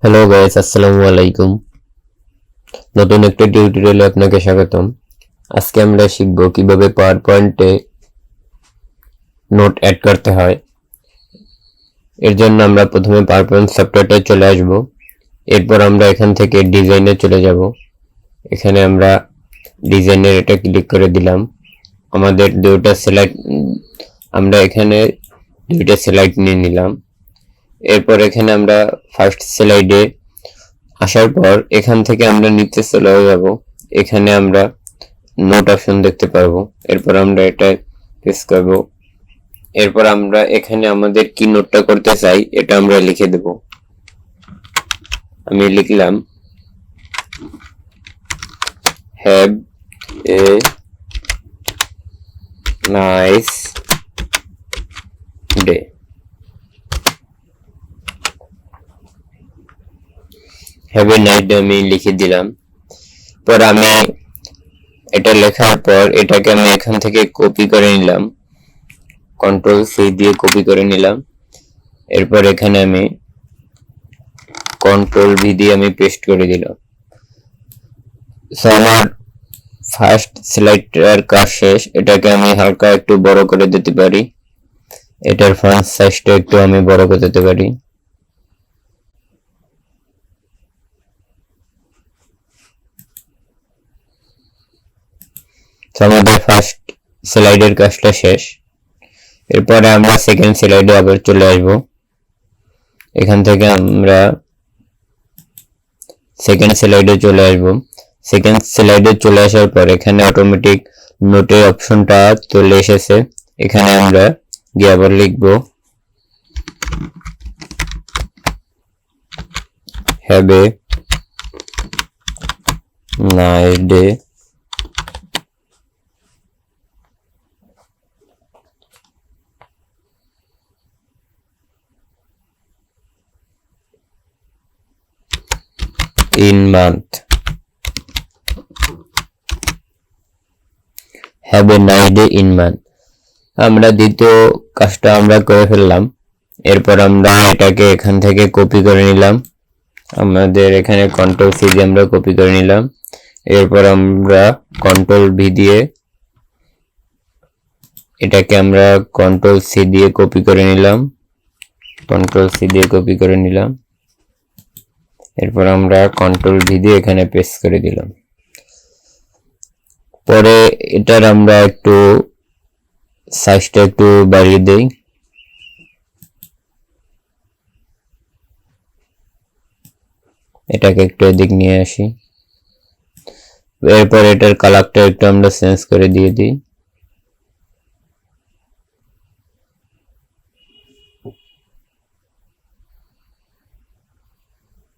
Hello guys, আসসালামু আলাইকুম। নতুন একটা টিউটোরিয়ালে আপনাকে স্বাগতম। আজকে আমরা শিখব কিভাবে পাওয়ার পয়েন্টে নোট অ্যাড করতে হয়। এর জন্য আমরা প্রথমে পাওয়ার পয়েন্ট সফটওয়্যারটা চলে আসব। এরপর আমরা এখান থেকে ডিজাইনে চলে যাব। এখানে আমরা ডিজাইনের এটা ক্লিক করে দিলাম। আমাদের আমরা এখানে দুইটা স্লাইড নিয়ে নিলাম। এরপর এখানে আমরা ফার্স্ট স্লাইডে আসার পর এখান থেকে আমরা নিচে চলে যাব। এখানে আমরা নোট অপশন দেখতে পারবো। এরপর আমরা এটা প্রেস করব। এরপর আমরা এখানে আমাদের কি নোটটা করতে চাই এটা আমরা লিখে দেব। আমি লিখলাম have a nice day. Have a nice day আমি লিখে দিলাম। পর আমি এটা লেখার পর এটাকে আমি এখান থেকে কপি করে নিলাম, কন্ট্রোল সি দিয়ে কপি করে নিলাম। এরপর এখানে আমি কন্ট্রোল ভি দিয়ে আমি পেস্ট করে দিলাম। সো আমার ফার্স্ট স্লাইডটার কাজ শেষ। এটাকে আমি হালকা একটু বড় করে দিতে পারি। এটার ফন্ট সাইজটা একটু আমি বড় করে দিতে পারি। আমাদের ফার্স্ট স্লাইডের কাজটা শেষ। এরপরে আমরা সেকেন্ড স্লাইডে আবার চলে আসব। এখান থেকে আমরা সেকেন্ড স্লাইডে চলে আসব। সেকেন্ড স্লাইডে চলে আসার পর এখানে অটোমেটিক নোটের অপশনটা চলে এসেছে। এখানে আমরা গিয়ে আবার লিখব have a nice day. in month, have a nice day in month। আমরা দ্বিতীয় কাজটা আমরা করে ফেললাম। এরপর আমরা এটাকে এখান থেকে কপি করে নিলাম। আমাদের এখানে কন্ট্রোল সি দিয়ে আমরা কপি করে নিলাম। এরপর আমরা কন্ট্রোল ভি দিয়ে এটাকে আমরা কন্ট্রোল সি দিয়ে কপি করে নিলাম, কন্ট্রোল সি দিয়ে কপি করে নিলাম। এরপর আমরা কন্ট্রোল ভি দিয়ে এখানে পেস্ট করে দিলাম। পরে এটার আমরা একটু সাইজটা একটু বাড়িয়ে দেই। এটাকে একটু এদিক নিয়ে আসি। এরপর এটার কালারটা একটু আমরা চেঞ্জ করে দিয়ে দিই।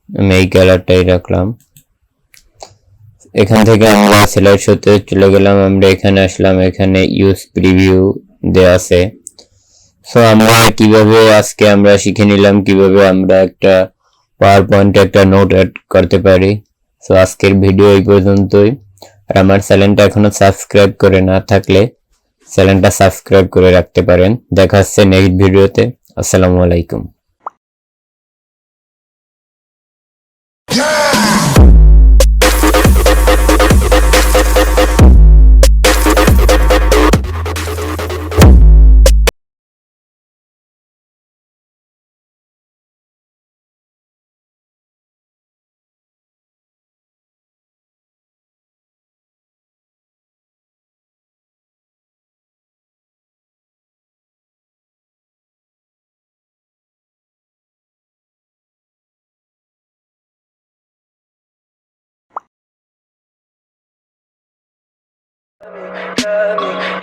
আমি এই কালারটাই রাখলাম। এখান থেকে আমরা স্লাইড শোতে চলে গেলাম। আমরা এখানে আসলাম, এখানে ইউজ প্রিভিউ দেয়া আছে। সো আমরা কিভাবে আজকে আমরা শিখে নিলাম কিভাবে আমরা একটা পাওয়ার পয়েন্টে একটা নোট অ্যাড করতে পারি। সো আজকের ভিডিও এই পর্যন্তই। আর আমার চ্যানেলটা এখনো সাবস্ক্রাইব করে না থাকলে চ্যানেলটা সাবস্ক্রাইব করে রাখতে পারেন। দেখা হচ্ছে নেক্সট ভিডিওতে। আসসালামু আলাইকুম।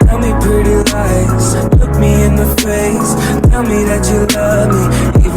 Tell me pretty lies, look me in the face, tell me that you love me.